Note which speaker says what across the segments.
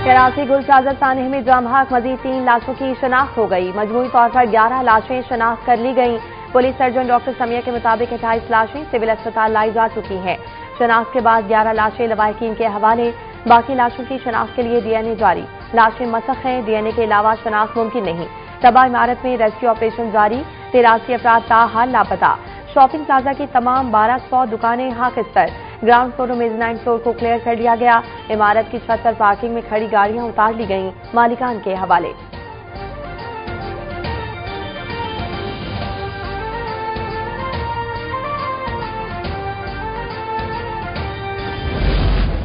Speaker 1: कराची गुलसाजर सानह में जमहाक मजीद 3 लाशों की शनाख्त हो गई। मजमूई तौर पर 11 लाशें शनाख्त कर ली गईं। पुलिस सर्जन डॉक्टर समिया के मुताबिक 28 लाशें सिविल अस्पताल लाई जा चुकी हैं। शनाख्त के बाद 11 लाशें लवाहिकीन के हवाले, बाकी लाशों की शनाख्त के लिए डीएनए जारी। लाशें मसख हैं, डीएनए के अलावा शनाख्त मुमकिन नहीं। तबाह इमारत में रेस्क्यू ऑपरेशन जारी, 83 अफराद ताहाल लापता। शॉपिंग प्लाजा की तमाम 1200 दुकानें हाकिस्तर। ग्राउंड फ्लोर और मेजनाइन फ्लोर को क्लियर कर लिया गया। इमारत की छत पर पार्किंग में खड़ी गाड़ियां उतार ली गईं, मालिकान के हवाले।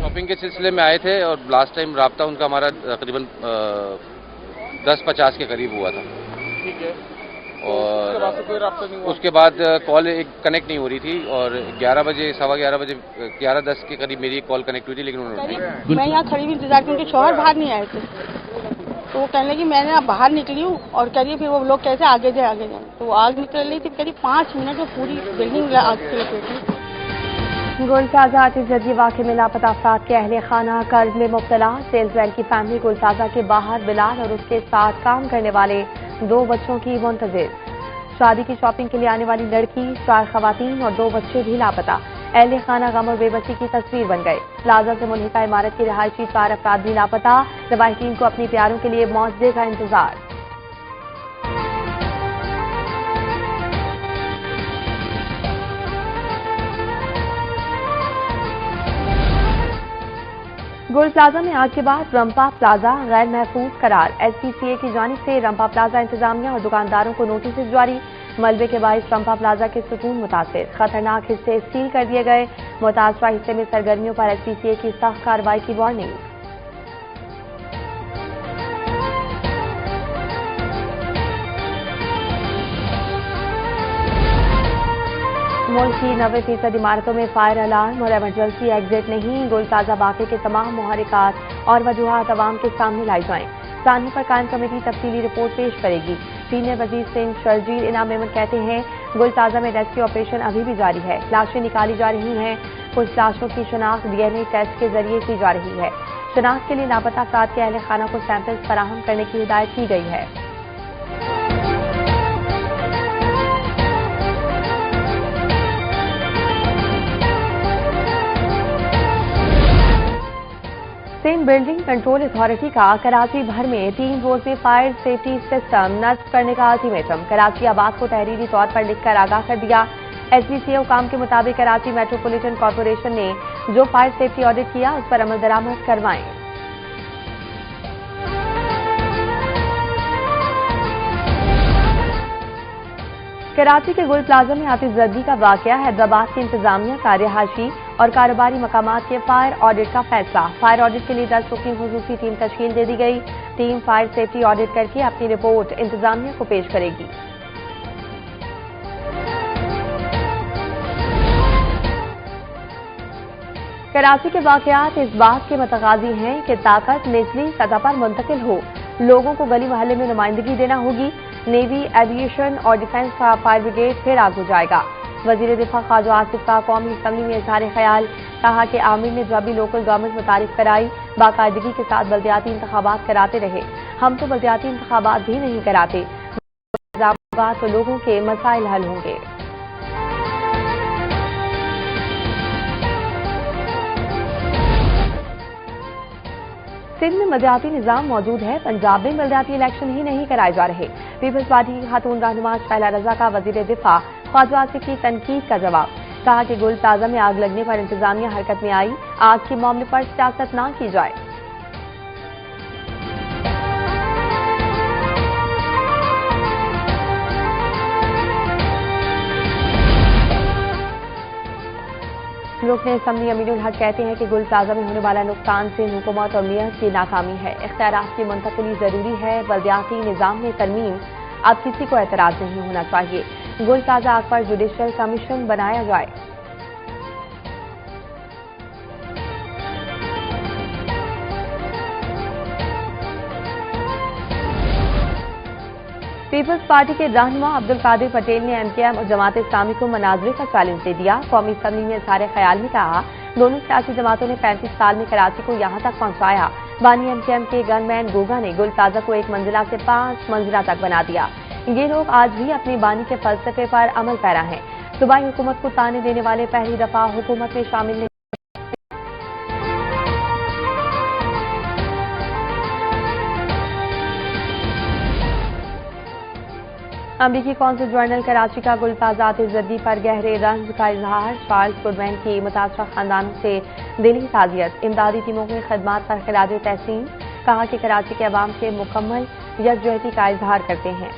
Speaker 2: शॉपिंग के सिलसिले में आए थे और लास्ट टाइम राब्ता उनका हमारा तकरीबन 10:50 के करीब हुआ था।
Speaker 3: ठीक है।
Speaker 2: और
Speaker 3: कोई राब्ता नहीं हुआ?
Speaker 2: उसके बाद कॉल एक कनेक्ट नहीं हो रही थी और 11 बजे, सवा 11 बजे, 11:10 के करीब मेरी कॉल कनेक्ट हुई थी, लेकिन उन्होंने
Speaker 4: मैं यहाँ खड़ी हुई इंतजार की, उनके शौहर बाहर नहीं आए थे, तो वो कहने लगी मैंने अब बाहर निकली हूँ और करिए फिर वो लोग कैसे आगे जाए। तो वो आग निकल रही थी, करीब 5 मिनट में पूरी बिल्डिंग आग से लपेटी।
Speaker 1: गुलसाजा आतिशबाजी वाक़े में लापता अफराद के अहले खाना कर्ज में मुब्तला। सेल्समैन की फैमिली गुलसाजा के बाहर बिलाल और उसके साथ काम करने वाले 2 बच्चों की मुंतजिर। शादी की शॉपिंग के लिए आने वाली लड़की, 4 खवातीन और 2 बच्चे भी लापता। अहले खाना गम और बेबसी की तस्वीर बन गए। प्लाजा से मुल्हिका इमारत की रिहायशी 4 अफराद भी लापता। लवाहिकीन को अपनी प्यारों के लिए मुआवजे का इंतजार। गुल प्लाजा में आग के बाद रंपा प्लाजा गैर महफूज करार। एसपीसीए की जानिब से रंपा प्लाजा इंतजामिया और दुकानदारों को नोटिस जारी। मलबे के बाइस रंपा प्लाजा के सुकून मुतासिर, खतरनाक हिस्से सील कर दिए गए। मुतासरा हिस्से में सरगर्मियों पर एसपीसीए की सख्त कार्रवाई की वार्निंग। मुल्क की 90% इमारतों में फायर अलार्म और इमरजेंसी एग्जिट नहीं। गुलसाजा वाक़े के तमाम मुहरिकात और वजूहात अवाम के सामने लाई जाएं। सानही पर कायम कमेटी तफसीली रिपोर्ट पेश करेगी। सीनियर वजीर सिंध शर्जील इनाम मेमन कहते हैं गुलसाजा में रेस्क्यू ऑपरेशन अभी भी जारी है। लाशें निकाली जा रही हैं। कुछ लाशों की शनाख्त डीएनए टेस्ट के जरिए की जा रही है। शनाख्त के लिए लापता अफराद के अहले खाना को सैंपल्स फराहम करने की हिदायत की गई है। सिंध बिल्डिंग कंट्रोल अथॉरिटी का कराची भर में 3 रोज में फायर सेफ्टी सिस्टम नस्ब करने का अल्टीमेटम। कराची आबाद को तहरीरी तौर पर लिखकर आगाह कर दिया। एसपीसीए हुकाम के मुताबिक कराची मेट्रोपॉलिटन कॉरपोरेशन ने जो फायर सेफ्टी ऑडिट किया उस पर अमल दरामद करवाएं। कराची के गुल प्लाजा में आतिशबाजी का वाकया। हैदराबाद की इंतजामिया का रिहायशी और कारोबारी मकामात के फायर ऑडिट का फैसला। फायर ऑडिट के लिए 10 रुकनी खुसूसी टीम तश्कील दे दी गई। टीम फायर सेफ्टी ऑडिट करके अपनी रिपोर्ट इंतजामिया को पेश करेगी। कराची के वाकयात इस बात के मतगाजी हैं कि ताकत निचली सतह पर मुंतकिल हो। लोगों को गली मोहल्ले में नुमाइंदगी देना होगी। नेवी, एविएशन और डिफेंस का फायर ब्रिगेड फिर आगे जाएगा। वजीर दिफा ख्वाजा आसिफ का कौमी असम्बली में इजहार ख्याल। कहा कि आमिर ने जब भी लोकल गवर्नमेंट मुतारिफ कराई बाकायदगी के साथ बल्दियाती इंतखाबात कराते रहे। हम तो बल्दियाती इंतखाबात भी नहीं कराते, तो लोगों के मसाइल हल होंगे। सिंध में बल्दियाती निजाम मौजूद है, पंजाब में बल्दियाती इलेक्शन ही नहीं कराए जा रहे। पीपल्स पार्टी की खातून रहनुमा शाइला रजा का वजीर दिफा ख्वाजा आसिफ की तनकीद का जवाब। कहा कि गुल प्लाजा में आग लगने पर इंतजामिया हरकत में आई। आग के मामले पर सियासत ना की जाए। रुकने असम्बली अमीनुल हक कहते हैं कि गुल प्लाजा में होने वाला नुकसान सिंध हुकूमत और मियां की नाकामी है। इख्तियारात की मुंतकिली जरूरी है। बल्दियाती निजाम में तरमीम अब किसी को एतराज नहीं होना चाहिए। गुल प्लाजा आग पर जुडिशल कमीशन बनाया जाए। पीपल्स पार्टी के रहनुमा अब्दुल कादिर पटेल ने एमकेएम और जमात इस्लामी को मनाजरे का चैलेंज दे दिया। कौमी असम्बली में इजहार ख्याल में कहा दोनों सियासी जमातों ने 35 साल में कराची को यहां तक पहुंचाया। बानी एमकेएम के गनमैन गोगा ने गुल प्लाजा को 1 मंजिला से 5 मंजिला तक बना दिया। ये लोग आज भी अपनी बानी के फलसफे पर अमल पैरा हैं। सूबाई हुकूमत को ताने देने वाले पहली दफा हुकूमत में शामिल नहीं। अमरीकी कौंसिल जर्नल कराची का गुल प्लाजा आतिशज़दी पर गहरे रंज का इजहार। चार्ल्स गुडमैन की मुतासरा खानदानों से दिली ताज़ियत। इमदादी टीमों की खदमात पर खिराज तहसीन। कहा कि कराची के अवाम से मुकम्मल यकजहती का इजहार करते हैं।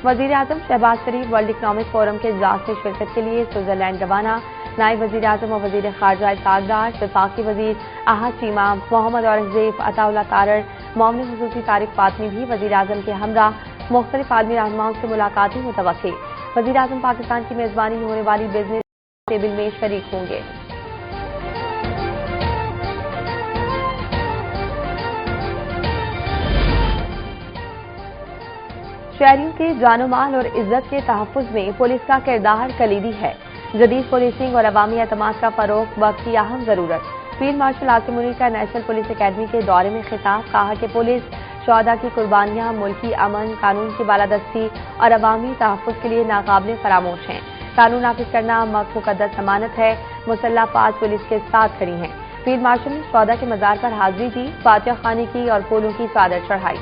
Speaker 1: वजीर आजम शहबाज शरीफ वर्ल्ड इकनॉमिक फोरम के इजलास में शिरकत के लिए स्विट्जरलैंड रवाना। नायब वजीर आजम और वजीर खारजा सागदार, वफाकी वजीर आहद चीमा, मोहम्मद औरंगजेब, अताउल्लाह तारड़, मोमिन खुसूसी तारिक फातमी भी वजीर आजम के हमरा मुख्तलिफ आलमी रहनुमाओं से मुलाकातें मुतवक्की। वजीर आजम पाकिस्तान की मेजबानी में होने वाली बिजनेस टेबल में शरीक होंगे। शहरियों के जानो माल और इज्जत के तहफ्फुज में पुलिस का किरदार कलीदी है। जदीद पुलिसिंग और अवामी एतमाद का फरोग वक्त की अहम जरूरत। फील्ड मार्शल आसिम मुनीर का नेशनल पुलिस अकेडमी के दौरे में खिताब। कहा कि पुलिस शोहदा की कुर्बानियां मुल्की अमन, कानून की बालादस्ती और अवामी तहफ्फुज के लिए नाकाबिले फरामोश हैं। कानून नाफिज करना मुकद्दस अमानत है। मुसल्लह पास पुलिस के साथ खड़ी हैं। फील्ड मार्शल ने शोहदा के मजार पर हाजिरी दी, फातिहा खानी की और फूलों की चादर चढ़ाई।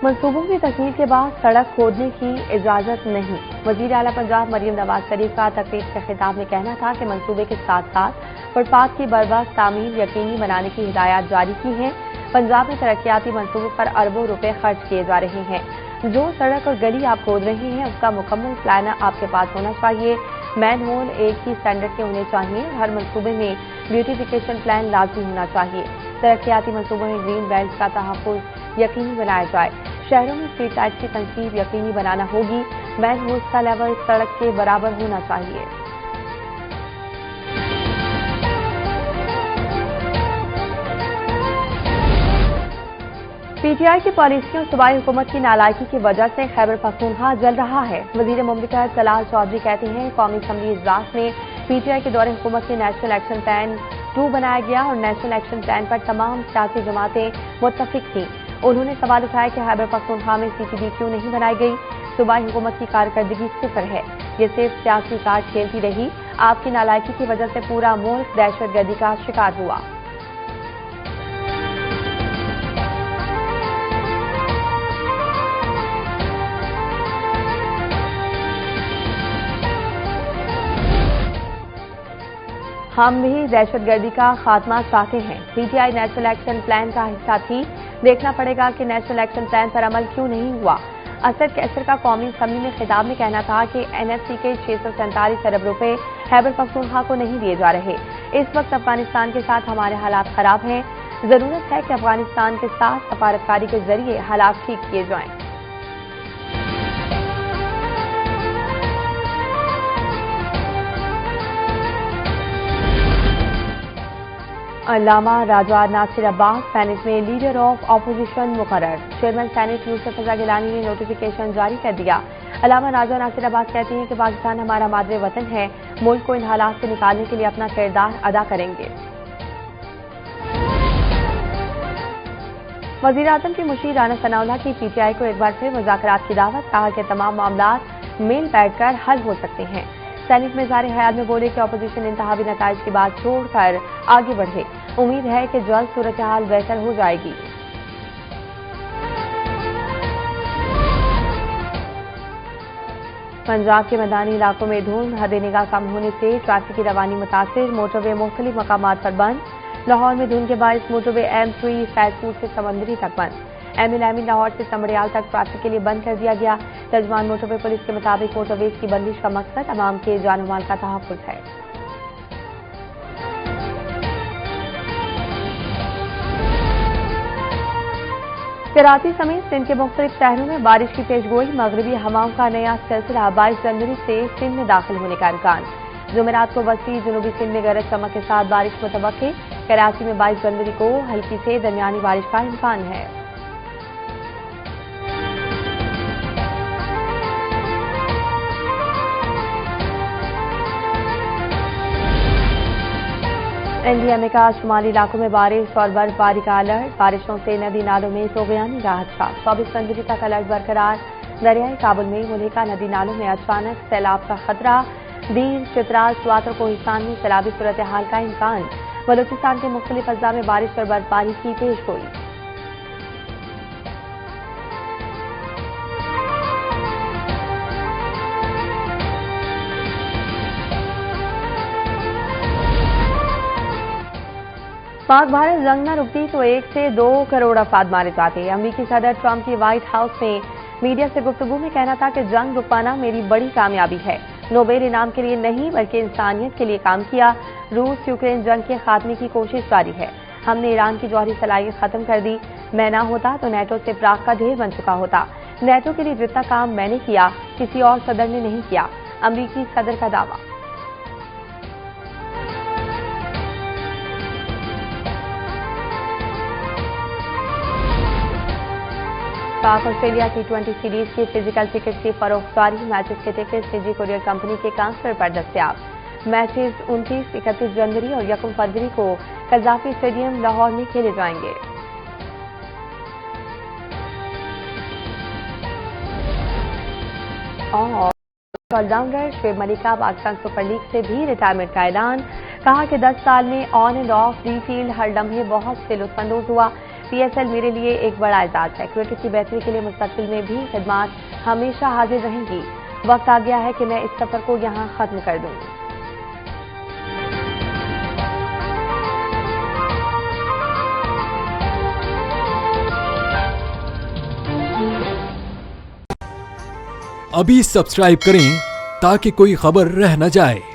Speaker 1: मंसूबों की तकमील के बाद सड़क खोदने की इजाजत नहीं। वजीर आला पंजाब मरियम नवाज शरीफ का तकरीब के खिताब में कहना था कि मंसूबे के साथ साथ फुटपाथ की बर्वक्त तामीर यकीनी बनाने की हिदायत जारी की हैं। पंजाब में तरक्याती मंसूबों पर अरबों रुपए खर्च किए जा रहे हैं। जो सड़क और गली आप खोद रहे हैं उसका मुकम्मल प्लान आपके पास होना चाहिए। मैन होल एक ही स्टैंडर्ड के होने चाहिए। हर मंसूबे में ब्यूटिफिकेशन प्लान लाजमी होना चाहिए। तरक्याती मंसूबों में ग्रीन बेल्ट का तहफ्फुज यकीनी बनाया जाए। शहरों में स्ट्रीट लाइट की तनसीब यकीनी बनाना होगी। मैन होल्स का लेवल सड़क के बराबर होना चाहिए। पीटीआई की पॉलिसियों सूबाई हुकूमत की नालायकी की वजह से खैबर पख्तूनख्वा जल रहा है। वजीर मुमलिकत जलाल चौधरी कहते हैं कौमी असम्बली इजलास में पीटीआई के दौरे हुकूमत के नेशनल एक्शन प्लान 2 बनाया गया और नेशनल एक्शन प्लान पर तमाम सियासी जमातें मुत्तफिक थीं। उन्होंने सवाल उठाया कि खैबर पख्तूनख्वा में सीटीबी क्यों नहीं बनाई गई। सूबाई हुकूमत की कारकर्दगी सिफर है। ये सिर्फ सियासी कार्ड खेलती रही। आपकी नालायकी की वजह से पूरा मुल्क दहशतगर्दी का शिकार हुआ। हम भी दहशतगर्दी का खात्मा चाहते हैं। पीटीआई नेशनल एक्शन प्लान का हिस्सा थी। देखना पड़ेगा कि नेशनल एक्शन प्लान पर अमल क्यों नहीं हुआ। असद कैसर का कौमी असम्बली में खिताब में कहना था कि एनएफसी के 647 अरब रुपए खैबर पख्तूनख्वा को नहीं दिए जा रहे। इस वक्त अफगानिस्तान के साथ हमारे हालात खराब हैं। जरूरत है कि अफगानिस्तान के साथ सफारतकारी के जरिए हालात ठीक किए जाएं। अल्लामा राजा नासिर अब्बास सेनेट में लीडर ऑफ ऑपोजिशन मुकर्रर। चेयरमैन सेनेट यूसुफ रजा गिलानी ने नोटिफिकेशन जारी कर दिया। अल्लामा राजा नासिर अब्बास कहते हैं कि पाकिस्तान हमारा मादरे वतन है। मुल्क को इन हालात से निकालने के लिए अपना किरदार अदा करेंगे। वजीर आजम की मुशीर राना सनाउल्लाह की पीटीआई को एक बार फिर मुज़ाकरात की दावत। कहा कि तमाम मामलात मिल बैठकर हल हो सकते हैं। सैनिक में इज़हार ख्याल में बोले कि अपोजिशन इंतहावी नताइज की बात छोड़कर आगे बढ़े। उम्मीद है कि जल्द सूरत हाल बेहतर हो जाएगी। पंजाब के मैदानी इलाकों में धुंध हद निगाह कम होने से ट्रैफिक की रवानी मुतासिर। मोटरवे मुख्तलिफ मकामात पर बंद। लाहौर में धुंध के बायस मोटरवे M3 सैदपुर से समंदरी तक बंद। एमिन लाहौर से समड़ियाल तक ट्रैफिक के लिए बंद कर दिया गया। तर्जमान मोटरवे पुलिस के मुताबिक मोटरवेज की बंदिश का मकसद अवाम के जान माल का तहफ्फुज है। कराची समेत सिंध के मुख्तलिफ शहरों में बारिश की पेशगोई। मगरबी हवाओं का नया सिलसिला 22 जनवरी से सिंध में दाखिल होने का इम्कान। जुमेरात को वसी जनूबी सिंध में गरज चमक के साथ बारिश मुतवक्की। कराची में 22 जनवरी को हल्की से दरमियानी बारिश का इम्कान है। एनडीएमए का शुमाली इलाकों में बारिश और बर्फबारी का अलर्ट। बारिशों से नदी नालों में सोगयानी राहत छाप। 24 जनवरी तक अलर्ट बरकरार। दरियाई काबुल में मुल्हिका नदी नालों में अचानक सैलाब का खतरा। दीर, चित्राल, स्वातर, कोहिस्तान में सैलाबी सूरत हाल का इम्कान। बलूचिस्तान के मुख्तलिफ अजला में बारिश और बर्फबारी की पेशगोई। पाक भारत जंग न रुकती तो 1 से 2 करोड़ अफराद मारे जाते। अमेरिकी सदर ट्रंप की व्हाइट हाउस में मीडिया से गुफ्तगू में कहना था कि जंग रुकवाना मेरी बड़ी कामयाबी है। नोबेल इनाम के लिए नहीं बल्कि इंसानियत के लिए काम किया। रूस यूक्रेन जंग के खात्मे की कोशिश जारी है। हमने ईरान की जौहरी सलाहियत खत्म कर दी। मैं ना होता तो नेटो से प्राग का ढेर बन चुका होता। नेटो के लिए जितना काम मैंने किया किसी और सदर ने नहीं किया। अमेरिकी सदर का दावा। पाक ऑस्ट्रेलिया T20 सीरीज की फिजिकल टिकट की फरोख्त जारी। मैचेस के टिकट निजी कुरियर कंपनी के काउंटर पर दस्तयाब। मैचेस 29, 31 जनवरी और 1 फरवरी को कज़ाफी स्टेडियम लाहौर में खेले जाएंगे। और ऑलराउंडर शुएब मलिक का पाकिस्तान सुपर लीग से भी रिटायरमेंट का ऐलान। कहा कि 10 साल में on and off the field हर लम्हे बहुत से लुत्फानंदोज हुआ। PSL मेरे लिए एक बड़ा एजाज है। क्रिकेट की बेहतरी के लिए मुस्तकबिल में भी खिदमात हमेशा हाजिर रहेंगी। वक्त आ गया है कि मैं इस सफर को यहां खत्म कर दूं।
Speaker 3: अभी सब्सक्राइब करें ताकि कोई खबर रह न जाए।